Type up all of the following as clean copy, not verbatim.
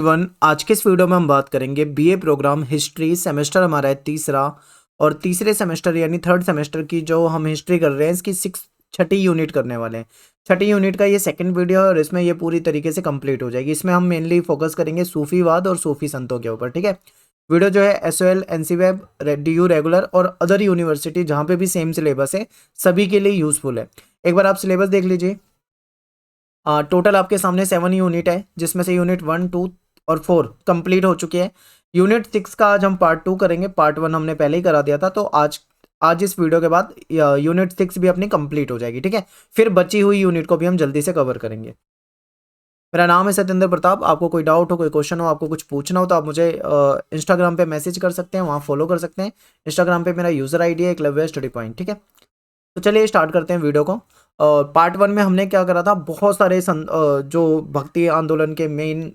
आज के इस वीडियो में हम बात करेंगे बीए प्रोग्राम हिस्ट्री सेमेस्टर हमारा है तीसरा। और तीसरे सेमेस्टर यानी थर्ड सेमेस्टर की जो हम हिस्ट्री कर रहे हैं इसकी छठी यूनिट करने वाले हैं। छठी यूनिट का ये सेकंड वीडियो है और इसमें ये पूरी तरीके से कंप्लीट हो जाएगी। इसमें हम मेनली फोकस करेंगे सूफीवाद और सूफी संतों के ऊपर। ठीक है, वीडियो जो है SOL NC web DU regular और अदर यूनिवर्सिटी जहाँ पे भी सेम सिलेबस है सभी के लिए यूजफुल है। एक बार आप सिलेबस देख लीजिए। टोटल आपके सामने 7 यूनिट है जिसमें से यूनिट 1, 2 और 4 कंप्लीट हो चुके हैं। यूनिट 6 का आज हम पार्ट 2 करेंगे। पार्ट 1 हमने पहले ही करा दिया था, तो आज इस वीडियो के बाद यूनिट 6 भी अपनी कंप्लीट हो जाएगी। ठीक है, फिर बची हुई यूनिट को भी हम जल्दी से कवर करेंगे। मेरा नाम है सत्येंद्र प्रताप। आपको कोई डाउट हो, कोई क्वेश्चन हो, आपको कुछ पूछना हो तो आप मुझे इंस्टाग्राम पे मैसेज कर सकते हैं, वहाँ फॉलो कर सकते हैं। इंस्टाग्राम पे मेरा यूज़र ID है एकलव्य स्टडी पॉइंट। ठीक है, तो चलिए स्टार्ट करते हैं वीडियो को। पार्ट 1 में हमने क्या करा था, बहुत सारे जो भक्ति आंदोलन के मेन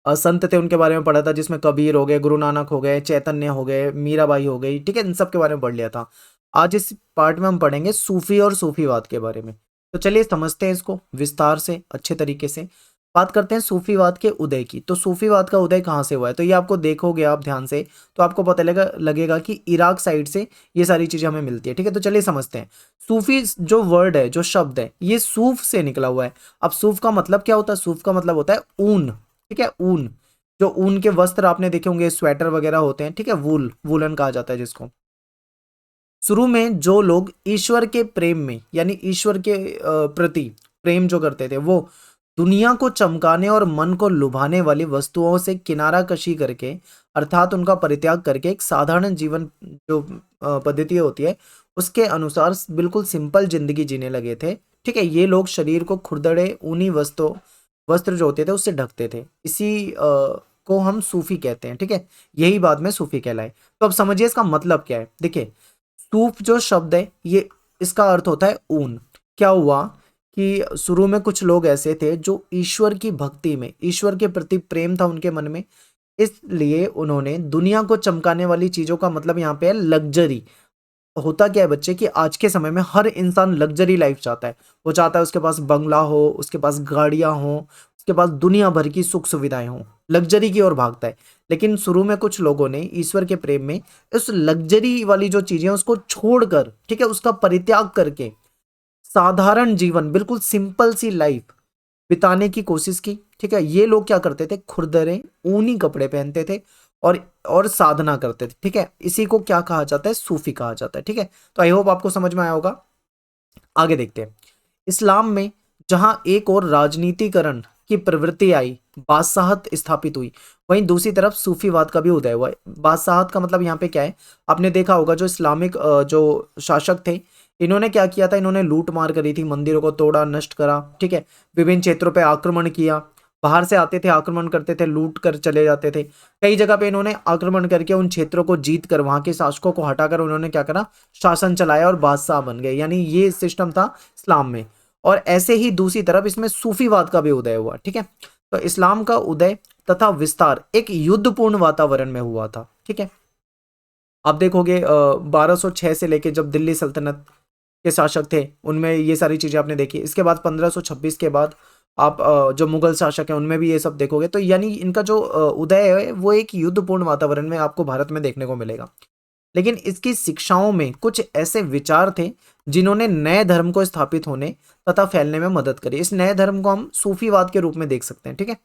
संत थे उनके बारे में पढ़ा था, जिसमें कबीर हो गए, गुरु नानक हो गए, चैतन्य हो गए, मीराबाई हो गई। ठीक है, इन सब के बारे में पढ़ लिया था। आज इस पार्ट में हम पढ़ेंगे सूफी और सूफीवाद के बारे में। तो चलिए समझते हैं इसको विस्तार से, अच्छे तरीके से बात करते हैं सूफीवाद के उदय की। तो सूफीवाद का उदय कहाँ से हुआ है, तो ये आपको देखोगे आप ध्यान से तो आपको पता लगेगा कि इराक साइड से ये सारी चीजें हमें मिलती है। ठीक है, तो चलिए समझते हैं। सूफी जो वर्ड है, जो शब्द है, ये सूफ से निकला हुआ है। अब सूफ का मतलब क्या होता है? सूफ का मतलब होता है ऊन। ठीक है, ऊन, जो ऊन के वस्त्र आपने देखे होंगे, स्वेटर वगैरह होते हैं। ठीक है, वूलन कहा जाता है जिसको। शुरू में जो लोग ईश्वर के प्रेम में यानी ईश्वर के प्रति प्रेम जो करते थे, वो दुनिया को चमकाने और मन को लुभाने वाली वस्तुओं से किनारा कशी करके, अर्थात उनका परित्याग करके एक साधारण जीवन जो पद्धति होती है उसके अनुसार बिल्कुल सिंपल जिंदगी जीने लगे थे। ठीक है, ये लोग शरीर को खुरदरे ऊनी वस्त्र जो होते थे उससे ढकते थे। इसी को हम सूफी कहते हैं। ठीक है, यही बाद में सूफी कहलाए। तो अब समझिए इसका मतलब क्या है। देखिए, सूफ जो शब्द है ये, इसका अर्थ होता है ऊन। क्या हुआ कि शुरू में कुछ लोग ऐसे थे जो ईश्वर की भक्ति में, ईश्वर के प्रति प्रेम था उनके मन में, इसलिए उन्होंने दुनिया को चमकाने वाली चीजों का मतलब यहाँ पे है लग्जरी। होता क्या है बच्चे कि आज के समय में हर इंसान लग्जरी लाइफ चाहता है। वो चाहता है उसके पास बंगला हो, उसके पास गाड़ियां हो, उसके पास दुनिया भर की सुख सुविधाएं हो, लग्जरी की ओर भागता है। लेकिन शुरू में कुछ लोगों ने ईश्वर के प्रेम में इस लग्जरी वाली जो चीजें उसको छोड़कर, ठीक है, उसका परित्याग करके साधारण जीवन, बिल्कुल सिंपल सी लाइफ बिताने की कोशिश की। ठीक है, ये लोग क्या करते थे, खुरदरे ऊनी कपड़े पहनते थे और साधना करते थे। ठीक है, इसी को क्या कहा जाता है, सूफी कहा जाता है। ठीक है, तो आई होप आपको समझ में आया होगा। आगे देखते हैं। इस्लाम में जहां एक और राजनीतिकरण की प्रवृत्ति आई, बादशाहत स्थापित हुई, वहीं दूसरी तरफ सूफीवाद का भी उदय हुआ है। बादशाहत का मतलब यहाँ पे क्या है, आपने देखा होगा जो इस्लामिक जो शासक थे, इन्होंने क्या किया था, इन्होंने लूट मार करी थी, मंदिरों को तोड़ा, नष्ट करा। ठीक है, विभिन्न क्षेत्रों पे आक्रमण किया, बाहर से आते थे, आक्रमण करते थे, लूट कर चले जाते थे। कई जगह पे इन्होंने आक्रमण करके उन क्षेत्रों को जीत कर, वहां के शासकों को हटाकर उन्होंने क्या करा, शासन चलाया और बादशाह बन गए। यानी ये सिस्टम था इस्लाम में। और ऐसे ही दूसरी तरफ इसमें सूफीवाद का भी उदय हुआ। ठीक है, तो इस्लाम का उदय तथा विस्तार एक युद्धपूर्ण वातावरण में हुआ था। ठीक है, आप देखोगे 1206 से लेके जब दिल्ली सल्तनत के शासक थे उनमें ये सारी चीजें आपने देखी। इसके बाद 1526 के बाद आप जो मुगल शासक हैं उनमें भी ये सब देखोगे। तो यानी इनका जो उदय है वो एक युद्धपूर्ण वातावरण में आपको भारत में देखने को मिलेगा। लेकिन इसकी शिक्षाओं में कुछ ऐसे विचार थे जिन्होंने नए धर्म को स्थापित होने तथा फैलने में मदद करी। इस नए धर्म को हम सूफीवाद के रूप में देख सकते हैं। ठीक है,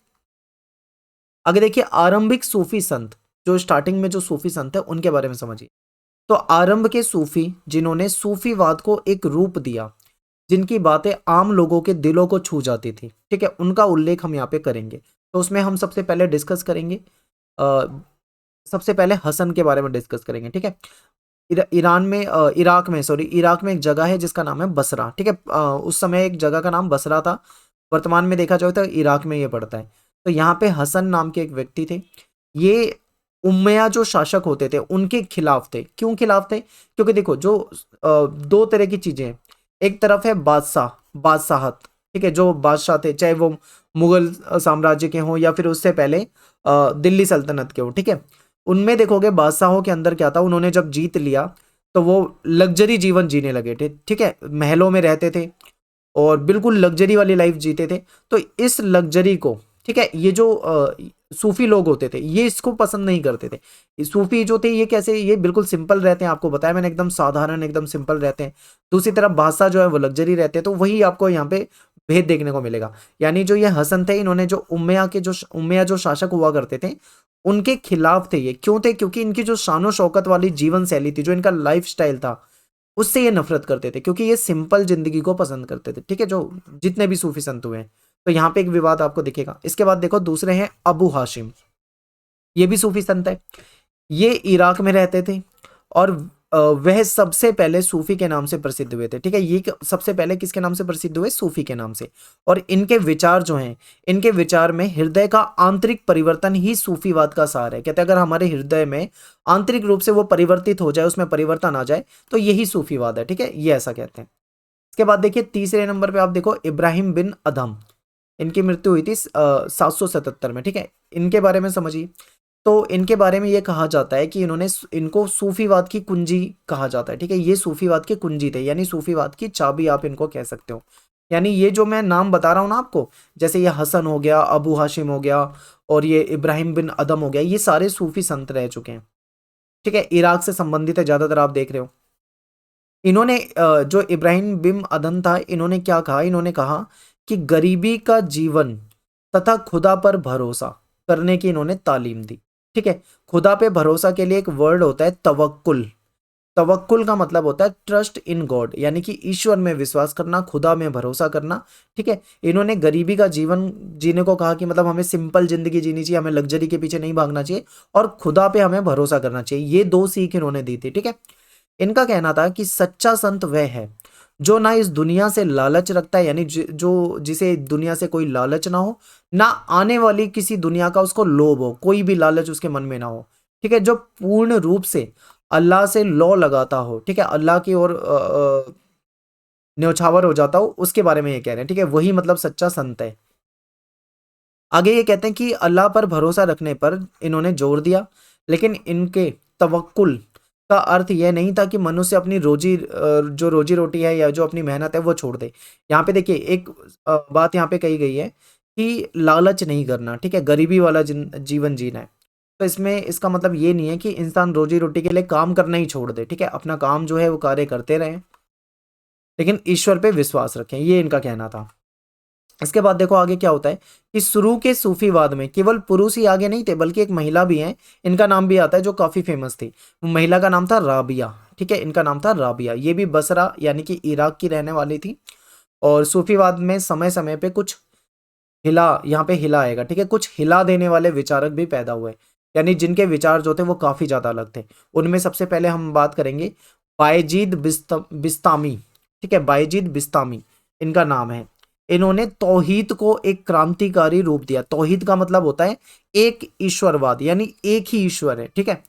आगे देखिए, आरंभिक सूफी संत, जो स्टार्टिंग में जो सूफी संत है उनके बारे में समझिए। तो आरंभ के सूफी जिन्होंने सूफीवाद को एक रूप दिया, जिनकी बातें आम लोगों के दिलों को छू जाती थी, ठीक है, उनका उल्लेख हम यहाँ पे करेंगे। तो उसमें हम सबसे पहले डिस्कस करेंगे, सबसे पहले हसन के बारे में डिस्कस करेंगे। ठीक है, इराक में एक जगह है जिसका नाम है बसरा। ठीक है, उस समय एक जगह का नाम बसरा था, वर्तमान में देखा जाए तो इराक में ये पड़ता है। तो यहाँ पे हसन नाम के एक व्यक्ति थे। ये उम्मया जो शासक होते थे उनके खिलाफ थे। क्यों खिलाफ थे? क्योंकि देखो, जो दो तरह की चीजें हैं। एक तरफ है बादशाहत, ठीक है, जो बादशाह थे, चाहे वो मुगल साम्राज्य के हों या फिर उससे पहले दिल्ली सल्तनत के हों। ठीक है, उनमें देखोगे बादशाहों के अंदर क्या था, उन्होंने जब जीत लिया तो वो लग्जरी जीवन जीने लगे थे। ठीक है, महलों में रहते थे और बिल्कुल लग्जरी वाली लाइफ जीते थे। तो इस लग्जरी को, ठीक है, ये जो सूफी लोग होते थे ये इसको पसंद नहीं करते थे। ये सूफी जो थे ये कैसे, ये बिल्कुल सिंपल रहते हैं, आपको बताया मैंने, एकदम साधारण एकदम सिंपल रहते हैं। दूसरी तरफ बादशाह जो है वो लग्जरी रहते हैं, तो वही आपको यहाँ पे भेद देखने को मिलेगा। यानी जो ये हसन थे, इन्होंने जो उम्मया जो शासक हुआ करते थे उनके खिलाफ थे। ये क्यों थे? क्योंकि इनकी जो शानो शौकत वाली जीवन शैली थी, जो इनका लाइफ स्टाइल था, उससे ये नफरत करते थे, क्योंकि ये सिंपल जिंदगी को पसंद करते थे। ठीक है, जो जितने भी सूफी संत हुए हैं, तो यहाँ पे एक विवाद आपको दिखेगा। इसके बाद देखो दूसरे हैं अबू हाशिम, ये भी सूफी संत है। ये इराक में रहते थे और वह सबसे पहले सूफी के नाम से प्रसिद्ध हुए थे। ठीक है, ये सबसे पहले किसके नाम से प्रसिद्ध हुए? सूफी के नाम से। और इनके विचार जो हैं, इनके विचार में हृदय का आंतरिक परिवर्तन ही सूफीवाद का सार है। कहते हैं अगर हमारे हृदय में आंतरिक रूप से वो परिवर्तित हो जाए, उसमें परिवर्तन आ जाए, तो यही सूफीवाद है। ठीक है, ये ऐसा कहते हैं। इसके बाद देखिए तीसरे नंबर पे आप देखो इब्राहिम बिन अदम, इनकी मृत्यु हुई थी 777 में। ठीक है, इनके बारे में समझिए। तो इनके बारे में ये कहा जाता है कि इनको सूफीवाद की कुंजी कहा जाता है। ठीक है, ये सूफीवाद की कुंजी थे, यानी सूफीवाद की चाबी आप इनको कह सकते हो। यानी ये जो मैं नाम बता रहा हूँ ना आपको, जैसे ये हसन हो गया, अबू हाशिम हो गया और ये इब्राहिम बिन अदम हो गया, ये सारे सूफी संत रह चुके हैं। ठीक है, इराक से संबंधित है ज्यादातर, आप देख रहे हो। इन्होंने जो इब्राहिम बिन अदम था, इन्होंने क्या कहा? इन्होंने कहा कि गरीबी का जीवन तथा खुदा पर भरोसा करने की इन्होंने तालीम दी। ठीक है, खुदा पे भरोसा के लिए एक वर्ड होता है तवक्कुल। तवक्कुल का मतलब होता है ट्रस्ट इन गॉड, यानी कि ईश्वर में विश्वास करना, खुदा में भरोसा करना। ठीक है, इन्होंने गरीबी का जीवन जीने को कहा कि मतलब हमें सिंपल जिंदगी जीनी चाहिए, हमें लग्जरी के पीछे नहीं भागना चाहिए और खुदा पे हमें भरोसा करना चाहिए। ये दो सीख इन्होंने दी थी। ठीक है, इनका कहना था कि सच्चा संत वह है जो ना इस दुनिया से लालच रखता है, यानी जो जिसे दुनिया से कोई लालच ना हो, ना आने वाली किसी दुनिया का उसको लोभ हो, कोई भी लालच उसके मन में ना हो। ठीक है, जो पूर्ण रूप से अल्लाह से लौ लगाता हो। ठीक है, अल्लाह की ओर न्यौछावर हो जाता हो, उसके बारे में ये कह रहे हैं। ठीक है, वही मतलब सच्चा संत है। आगे ये कहते हैं कि अल्लाह पर भरोसा रखने पर इन्होंने जोर दिया, लेकिन इनके तवक्कुल का अर्थ यह नहीं था कि मनुष्य अपनी जो रोजी रोटी है या जो अपनी मेहनत है वो छोड़ दे। यहाँ पे देखिए एक बात यहाँ पे कही गई है कि लालच नहीं करना। ठीक है, गरीबी वाला जीवन जीना है। तो इसमें इसका मतलब ये नहीं है कि इंसान रोजी रोटी के लिए काम करना ही छोड़ दे। ठीक है, अपना काम जो है वो कार्य करते रहें, लेकिन ईश्वर पे विश्वास रखें, ये इनका कहना था। इसके बाद देखो आगे क्या होता है कि शुरू के सूफीवाद में केवल पुरुष ही आगे नहीं थे, बल्कि एक महिला भी है, इनका नाम भी आता है, जो काफी फेमस थी। महिला का नाम था राबिया। ठीक है, इनका नाम था राबिया। ये भी बसरा यानी कि इराक की रहने वाली थी। और सूफीवाद में समय समय पे कुछ यहाँ पे हिला आएगा। ठीक है, कुछ हिला देने वाले विचारक भी पैदा हुए, यानी जिनके विचार जो थे वो काफी ज्यादा अलग थे। उनमें सबसे पहले हम बात करेंगे बायजीद बिस्तामी। ठीक है, बायजीद बिस्तामी इनका नाम है। इन्होंने तौहीद को एक क्रांतिकारी रूप दिया। तौहीद का मतलब होता है एक ईश्वरवाद, यानी एक ही ईश्वर है। ठीक है,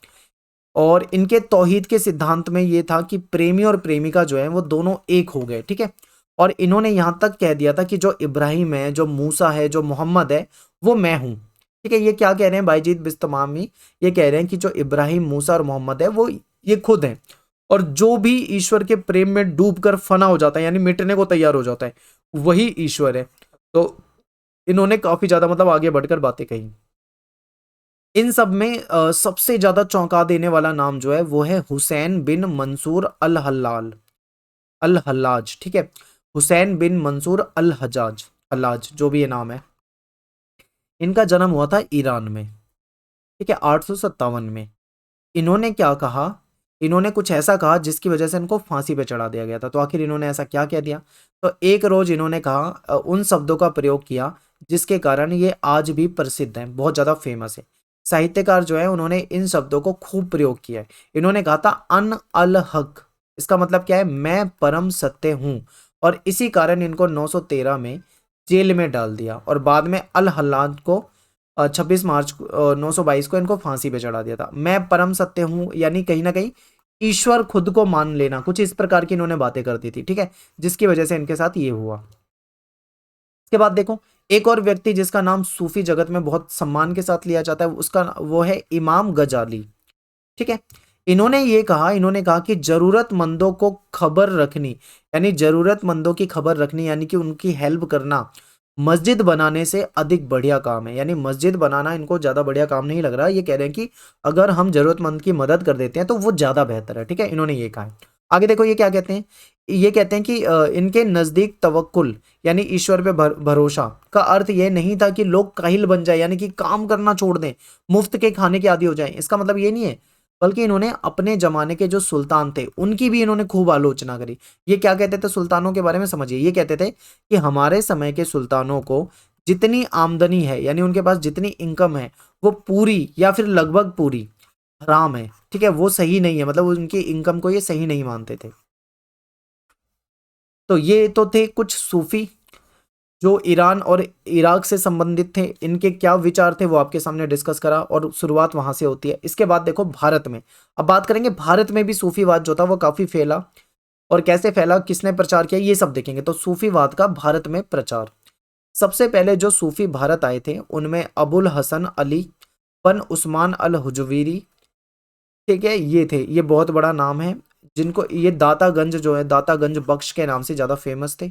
और इनके तौहीद के सिद्धांत में ये था कि प्रेमी और प्रेमिका जो है वो दोनों एक हो गए। ठीक है, और इन्होंने यहां तक कह दिया था कि जो इब्राहिम है, जो मूसा है, जो मोहम्मद है, वो मैं हूं। ठीक है, ये क्या कह रहे हैं बायजीद बिस्तमामी? ये कह रहे हैं कि जो इब्राहिम, मूसा और मोहम्मद है वो ये खुद हैं, और जो भी ईश्वर के प्रेम में डूबकर फना हो जाता है, यानी मिटने को तैयार हो जाता है, वही ईश्वर है। तो इन्होंने काफी ज्यादा मतलब आगे बढ़कर बातें कही। इन सब में सबसे ज्यादा चौंका देने वाला नाम जो है वो है हुसैन बिन मंसूर अल हल्लाज। ठीक है, हुसैन बिन मंसूर अल हजाज, हल्लाज जो भी ये नाम है। इनका जन्म हुआ था ईरान में। ठीक है, 857 में। इन्होंने क्या कहा? इन्होंने कुछ ऐसा कहा जिसकी वजह से इनको फांसी पे चढ़ा दिया गया था। तो आखिर इन्होंने ऐसा क्या कह दिया? तो एक रोज इन्होंने कहा उन शब्दों का प्रयोग किया जिसके कारण ये आज भी प्रसिद्ध हैं, बहुत ज्यादा फेमस है। साहित्यकार जो है उन्होंने इन शब्दों को खूब प्रयोग किया है। इन्होंने कहा था अन अल हक, इसका मतलब क्या है? मैं परम सत्य हूं। और इसी कारण इनको 913 में जेल में डाल दिया, और बाद में अल हल्लाज को 26 मार्च 922 को इनको फांसी पे चढ़ा दिया था। मैं परम सत्य हूं, यानी कहीं ना कहीं ईश्वर खुद को मान लेना, कुछ इस प्रकार की इन्होंने बातें करती थी। ठीक है, जिसकी वजह से इनके साथ ये हुआ। इसके बाद देखो एक और व्यक्ति जिसका नाम सूफी जगत में बहुत सम्मान के साथ लिया जाता है, उसका वो है इमाम गजाली। ठीक है, इन्होंने कहा कि जरूरतमंदों को खबर रखनी, यानी जरूरतमंदों की खबर रखनी, यानी कि उनकी हेल्प करना, मस्जिद बनाने से अधिक बढ़िया काम है। यानी मस्जिद बनाना इनको ज़्यादा बढ़िया काम नहीं लग रहा। ये कह रहे हैं कि अगर हम ज़रूरतमंद की मदद कर देते हैं तो वो ज़्यादा बेहतर है। ठीक है, इन्होंने ये कहा है। आगे देखो ये क्या कहते हैं। ये कहते हैं कि इनके नज़दीक तवक्कुल यानी ईश्वर पे भरोसा का अर्थ ये नहीं था कि लोग काहिल बन जाए, यानी कि काम करना छोड़ दें, मुफ्त के खाने के आदी हो जाएं। इसका मतलब ये नहीं है, बल्कि इन्होंने अपने जमाने के जो सुल्तान थे उनकी भी इन्होंने खूब आलोचना करी। ये क्या कहते थे सुल्तानों के बारे में, समझिए। ये कहते थे कि हमारे समय के सुल्तानों को जितनी आमदनी है, यानी उनके पास जितनी इनकम है, वो पूरी या फिर लगभग पूरी हराम है। ठीक है, वो सही नहीं है, मतलब उनकी इनकम को ये सही नहीं मानते थे। तो ये तो थे कुछ सूफी जो ईरान और इराक से संबंधित थे। इनके क्या विचार थे वो आपके सामने डिस्कस करा, और शुरुआत वहां से होती है। इसके बाद देखो भारत में, अब बात करेंगे भारत में भी सूफीवाद जो था वो काफी फैला, और कैसे फैला, किसने प्रचार किया, ये सब देखेंगे। तो सूफीवाद का भारत में प्रचार, सबसे पहले जो सूफी भारत आए थे उनमें अबुल हसन अली बन उस्मान अल हुजवीरी, ठीक है, ये थे। ये बहुत बड़ा नाम है, जिनको ये दातागंज जो है, दातागंज बख्श के नाम से ज्यादा फेमस थे।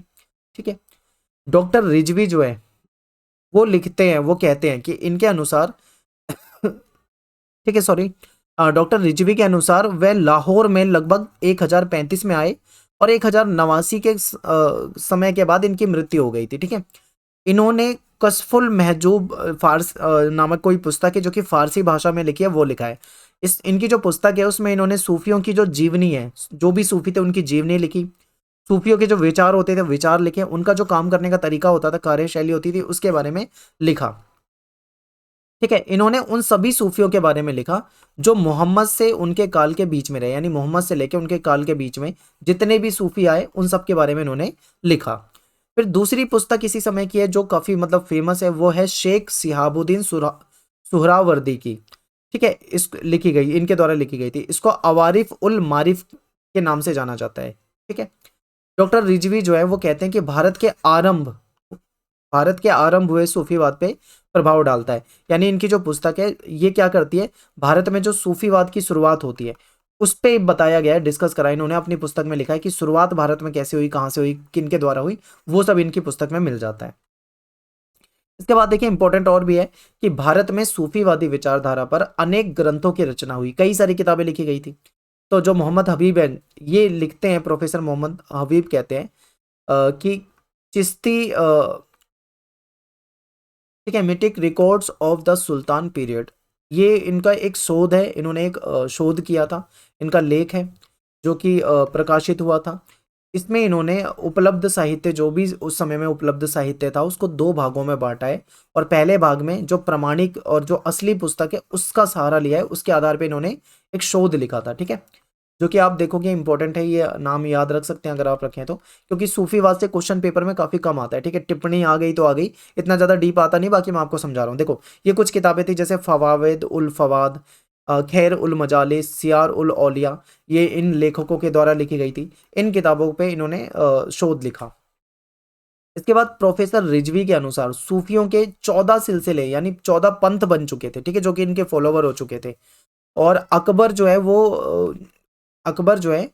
ठीक है, डॉक्टर रिजवी जो है वो लिखते हैं, वो कहते हैं कि इनके अनुसार ठीक है, सॉरी, डॉक्टर रिजवी के अनुसार वह लाहौर में लगभग 1035 में आए, और 1089 के समय के बाद इनकी मृत्यु हो गई थी। ठीक है, इन्होंने कशफुल महजूब फारस नामक कोई पुस्तक है जो कि फारसी भाषा में लिखी है, वो लिखा है। इस इनकी जो पुस्तक है उसमें इन्होंने सूफियों की जो जीवनी है, जो भी सूफी थे उनकी जीवनी लिखी, सूफियों के जो विचार होते थे विचार लिखे, उनका जो काम करने का तरीका होता था, कार्यशैली होती थी, उसके बारे में लिखा। ठीक है, इन्होंने उन सभी सूफियों के बारे में लिखा जो मोहम्मद से उनके काल के बीच में रहे, यानी मोहम्मद से लेकर उनके काल के बीच में जितने भी सूफी आए उन सब के बारे में इन्होंने लिखा। फिर दूसरी पुस्तक इसी समय की है जो काफी मतलब फेमस है, वो है शेख सिहाबुद्दीन सुहरावर्दी की। ठीक है, इस लिखी गई, इनके द्वारा लिखी गई थी। इसको अवारिफ उल मारिफ के नाम से जाना जाता है। ठीक है, डॉक्टर रिजवी जो है वो कहते हैं कि भारत के आरंभ हुए सूफीवाद पे प्रभाव डालता है। यानी इनकी जो पुस्तक है ये क्या करती है, भारत में जो सूफीवाद की शुरुआत होती है उस पे बताया गया है, डिस्कस करा इन्होंने अपनी पुस्तक में, लिखा है कि शुरुआत भारत में कैसे हुई, कहाँ से हुई, किन के द्वारा हुई, वो सब इनकी पुस्तक में मिल जाता है। इसके बाद देखिए इंपॉर्टेंट और भी है कि भारत में सूफीवादी विचारधारा पर अनेक ग्रंथों की रचना हुई, कई सारी किताबें लिखी गई थी। तो जो मोहम्मद हबीब है ये लिखते हैं, प्रोफेसर मोहम्मद हबीब कहते हैं कि चिश्ती, ठीक है, mythic records of the sultan period, ये इनका एक शोध है, इन्होंने एक शोध किया था, इनका लेख है जो कि प्रकाशित हुआ था। इसमें इन्होंने उपलब्ध साहित्य, जो भी उस समय में उपलब्ध साहित्य था, उसको दो भागों में बांटा है, और पहले भाग में जो प्रमाणिक और जो असली पुस्तक है उसका सहारा लिया है, उसके आधार पर इन्होंने एक शोध लिखा था। ठीक है, जो कि आप देखोगे इंपॉर्टेंट है, ये नाम याद रख सकते हैं अगर आप रखें तो, क्योंकि सूफीवाद से क्वेश्चन पेपर में काफी कम आता है। ठीक है, टिप्पणी आ गई तो आ गई, इतना ज्यादा डीप आता नहीं, बाकी मैं आपको समझा रहा हूँ। देखो ये कुछ किताबें थी जैसे फवावेद उल फवाद, खैर उल मजालिस, सियार उल औलिया, ये इन लेखकों के द्वारा लिखी गई थी। इन किताबों पे इन्होंने शोध लिखा। इसके बाद प्रोफेसर रिजवी के अनुसार सूफियों के 14 सिलसिले यानी 14 पंथ बन चुके थे। ठीक है, जो कि इनके फॉलोवर हो चुके थे, और अकबर जो है वो अकबर जो है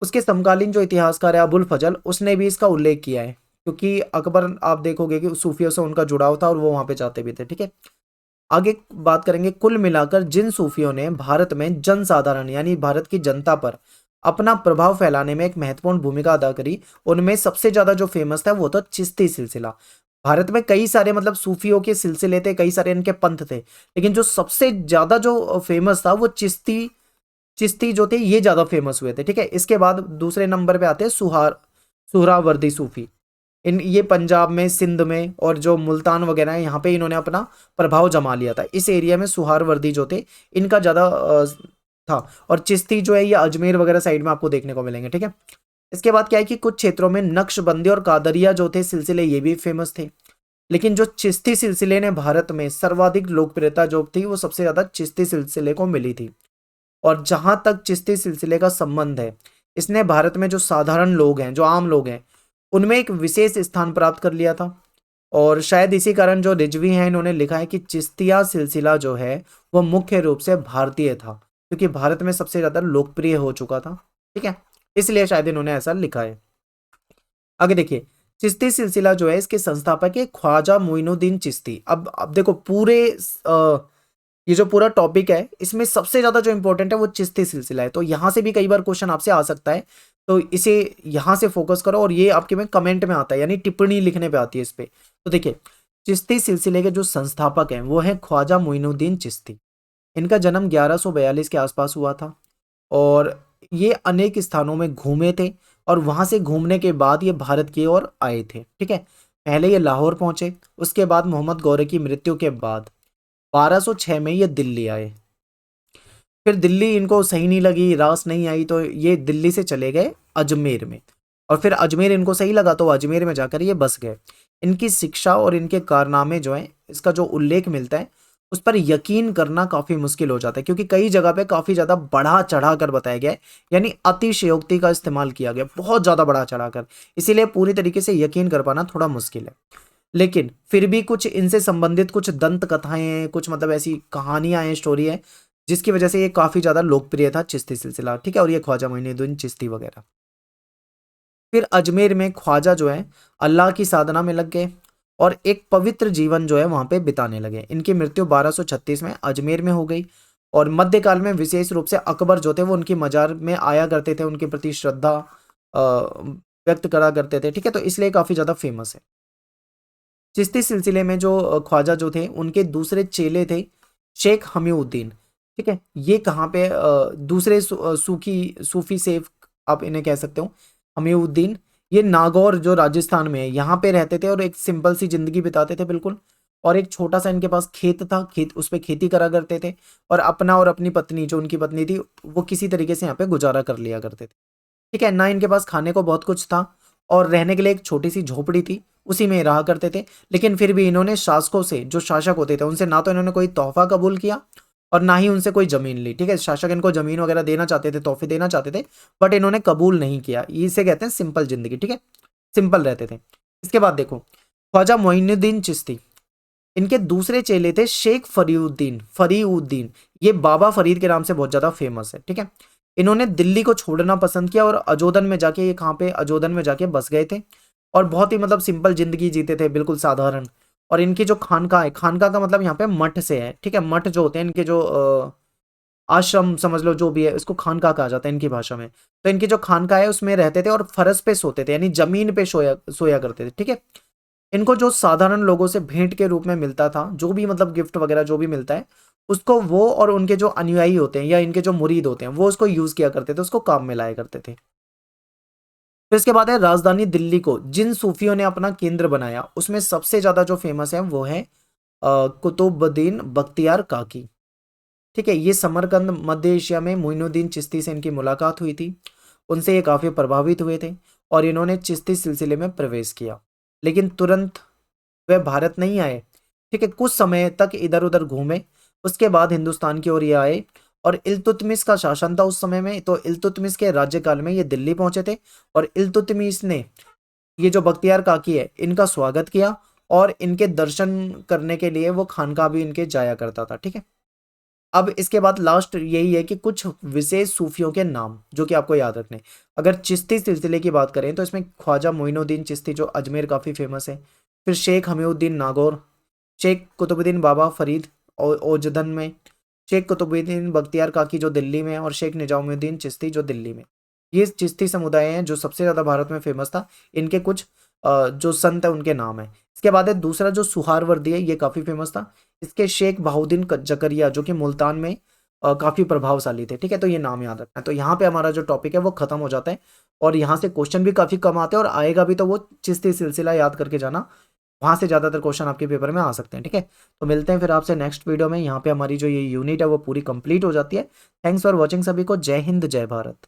उसके समकालीन जो इतिहासकार है अबुल फजल, उसने भी इसका उल्लेख किया है, क्योंकि अकबर आप देखोगे कि सूफियों से उनका जुड़ाव था और वो वहां पे जाते भी थे। ठीक है, आगे बात करेंगे। कुल मिलाकर जिन सूफियों ने भारत में जनसाधारण यानी भारत की जनता पर अपना प्रभाव फैलाने में एक महत्वपूर्ण भूमिका अदा करी, उनमें सबसे ज्यादा जो फेमस था वो था चिश्ती सिलसिला। भारत में कई सारे मतलब सूफियों के सिलसिले थे, कई सारे इनके पंथ थे, लेकिन जो सबसे ज्यादा जो फेमस था वो चिश्ती चिश्ती जो थे ये ज्यादा फेमस हुए थे। ठीक है, इसके बाद दूसरे नंबर पे आते हैं सुहरावर्दी सूफी। इन ये पंजाब में, सिंध में और जो मुल्तान वगैरह है यहाँ पे इन्होंने अपना प्रभाव जमा लिया था। इस एरिया में सुहारवर्दी जो थे इनका ज्यादा था, और चिश्ती जो है ये अजमेर वगैरह साइड में आपको देखने को मिलेंगे। ठीक है, इसके बाद क्या है कि कुछ क्षेत्रों में नक्शबंदी और कादरिया जो थे सिलसिले ये भी फेमस थे, लेकिन जो चिश्ती सिलसिले ने भारत में सर्वाधिक लोकप्रियता जो थी वो सबसे ज्यादा चिश्ती सिलसिले को मिली थी। और जहां तक चिश्ती सिलसिले का संबंध है, इसने भारत में जो साधारण लोग हैं, जो आम लोग हैं, उनमें एक विशेष स्थान प्राप्त कर लिया था। और शायद इसी कारण जो रिजवी हैं इन्होंने लिखा है कि चिश्तिया सिलसिला जो है वो मुख्य रूप से भारतीय था, क्योंकि भारत में सबसे ज्यादा लोकप्रिय हो चुका था। ठीक है, इसलिए शायद इन्होंने ऐसा लिखा है। आगे देखिए, चिश्ती सिलसिला जो है इसके संस्थापक है ख्वाजा मोइनुद्दीन चिश्ती। अब देखो पूरे ये जो पूरा टॉपिक है इसमें सबसे ज्यादा जो इंपॉर्टेंट है वो चिश्ती सिलसिला है। तो यहाँ से भी कई बार क्वेश्चन आपसे आ सकता है, तो इसे यहाँ से फोकस करो और ये आपके में कमेंट में आता है, यानी टिप्पणी लिखने पे आती है इस पे। तो देखिए चिश्ती सिलसिले के जो संस्थापक हैं वो है ख्वाजा मोइनुद्दीन चिश्ती। इनका जन्म 1142 के आसपास हुआ था और ये अनेक स्थानों में घूमे थे और वहां से घूमने के बाद ये भारत की ओर आए थे। ठीक है, पहले ये लाहौर पहुंचे, उसके बाद मोहम्मद गौरी की मृत्यु के बाद 1206 में ये दिल्ली आए। फिर दिल्ली इनको सही नहीं लगी, रास नहीं आई, तो ये दिल्ली से चले गए अजमेर में और फिर अजमेर इनको सही लगा तो अजमेर में जाकर ये बस गए। इनकी शिक्षा और इनके कारनामे जो हैं इसका जो उल्लेख मिलता है उस पर यकीन करना काफी मुश्किल हो जाता है, क्योंकि कई जगह पे काफी ज्यादा बढ़ा चढ़ा कर बताया गया है, यानी अतिशयोक्ति का इस्तेमाल किया गया, बहुत ज्यादा बढ़ा चढ़ा कर, इसीलिए पूरी तरीके से यकीन कर पाना थोड़ा मुश्किल है। लेकिन फिर भी कुछ इनसे संबंधित कुछ दंत कथाएं हैं, कुछ मतलब ऐसी कहानियां हैं, स्टोरी है, जिसकी वजह से ये काफी ज्यादा लोकप्रिय था चिश्ती सिलसिला। ठीक है, और ये ख्वाजा मोइनुद्दीन चिश्ती वगैरह। फिर अजमेर में ख्वाजा जो है अल्लाह की साधना में लग गए और एक पवित्र जीवन जो है वहां पे बिताने लगे। इनकी मृत्यु 1236 में अजमेर में हो गई और मध्यकाल में विशेष रूप से अकबर जो थे वो उनकी मजार में आया करते थे, उनके प्रति श्रद्धा व्यक्त करा करते थे। ठीक है, तो इसलिए काफी ज्यादा फेमस है। चिश्ती सिलसिले में जो ख्वाजा जो थे उनके दूसरे चेले थे शेख हमीउद्दीन। ठीक है, ये कहाँ पे दूसरे सूफी सेफ आप इन्हें कह सकते हो, हमीउद्दीन। ये नागौर जो राजस्थान में है यहाँ पे रहते थे और एक सिंपल सी जिंदगी बिताते थे बिल्कुल। और एक छोटा सा इनके पास खेत था, खेत उस पे खेती करा करते थे और अपना और अपनी पत्नी जो उनकी पत्नी थी वो किसी तरीके से यहाँ पे गुजारा कर लिया करते थे। ठीक है ना, इनके पास खाने को बहुत कुछ था और रहने के लिए एक छोटी सी झोपड़ी थी, उसी में रहा करते थे। लेकिन फिर भी इन्होंने शासकों से, जो शासक होते थे उनसे ना तो इन्होंने कोई तोहफा कबूल किया और ना ही उनसे कोई जमीन ली। ठीक है, शासक इनको जमीन वगैरह देना चाहते थे, तोहफे देना चाहते थे, बट इन्होंने कबूल नहीं किया। इसे कहते हैं सिंपल जिंदगी। ठीक है, सिंपल रहते थे। इसके बाद देखो ख्वाजा मोइनुद्दीन चिश्ती, इनके दूसरे चेले थे शेख फरीउद्दीन। ये बाबा फरीद के नाम से बहुत ज्यादा फेमस है। ठीक है, इन्होंने दिल्ली को छोड़ना पसंद किया और अजोदन में जाके, ये कहाँ पे, अजोदन में जाके बस गए थे और बहुत ही मतलब सिंपल जिंदगी जीते थे, बिल्कुल साधारण। और इनकी जो खानका है, खानका का मतलब यहाँ पे मठ से है। ठीक है, मठ जो होते हैं इनके, जो आश्रम समझ लो, जो भी है, इसको खानका कहा जाता है इनकी भाषा में। तो इनकी जो खानका है उसमें रहते थे और फरस पे सोते थे, यानी जमीन पे सोया करते थे। ठीक है, इनको जो साधारण लोगों से भेंट के रूप में मिलता था, जो भी मतलब गिफ्ट वगैरह जो भी मिलता है, उसको वो और उनके जो अनुयायी होते हैं या इनके जो मुरीद होते हैं वो उसको यूज किया करते थे, उसको काम में लाया करते थे। फिर इसके बाद है राजधानी दिल्ली को जिन सूफियों ने अपना केंद्र बनाया, उसमें सबसे ज्यादा जो फेमस है वो है कुतुबुद्दीन बख्तियार काकी। ठीक है, ये समरकंद मध्य एशिया में मोइनुद्दीन चिश्ती से इनकी मुलाकात हुई थी, उनसे ये काफी प्रभावित हुए थे और इन्होंने चिश्ती सिलसिले में प्रवेश किया। लेकिन तुरंत वे भारत नहीं आए। ठीक है, कुछ समय तक इधर उधर घूमे, उसके बाद हिंदुस्तान की ओर ये आए और इल्तुतमिश का शासन था उस समय में, तो इल्तुतमिश के राज्यकाल में ये दिल्ली पहुंचे थे और इल्तुतमिश ने ये जो बख्तियार काकी है इनका स्वागत किया और इनके दर्शन करने के लिए वो खानका भी इनके जाया करता था। ठीक है, अब इसके बाद लास्ट यही है कि कुछ विशेष सूफियों के नाम जो कि आपको याद रखने। अगर चिश्ती सिलसिले की बात करें तो इसमें ख्वाजा मोइनुद्दीन चिश्ती जो अजमेर काफ़ी फेमस है, फिर शेख हमीउद्दीन नागौर, शेख कुतुबुद्दीन बाबा फरीद ओजदन में, शेख कुतुबुद्दीन बख्तियार काकी जो दिल्ली में है और शेख निजामुद्दीन चिश्ती जो दिल्ली में। ये चिश्ती समुदाय हैं जो सबसे ज़्यादा भारत में फेमस था। इनके कुछ जो संत है उनके नाम है। इसके बाद है दूसरा जो सुहारवर्दी है, ये काफ़ी फेमस था। इसके शेख बहाउद्दीन जकरिया जो कि मुल्तान में काफ़ी प्रभावशाली थे। ठीक है, तो ये नाम याद रखना है। तो यहाँ पे हमारा जो टॉपिक है वो खत्म हो जाता है और यहाँ से क्वेश्चन भी काफ़ी कम आते हैं और आएगा भी तो वो चिश्ती सिलसिला याद करके जाना, वहाँ से ज़्यादातर क्वेश्चन आपके पेपर में आ सकते हैं। ठीक है, तो मिलते हैं फिर आपसे नेक्स्ट वीडियो में। यहाँ पे हमारी जो ये यूनिट है वो पूरी कंप्लीट हो जाती है। थैंक्स फॉर वॉचिंग सभी को। जय हिंद, जय भारत।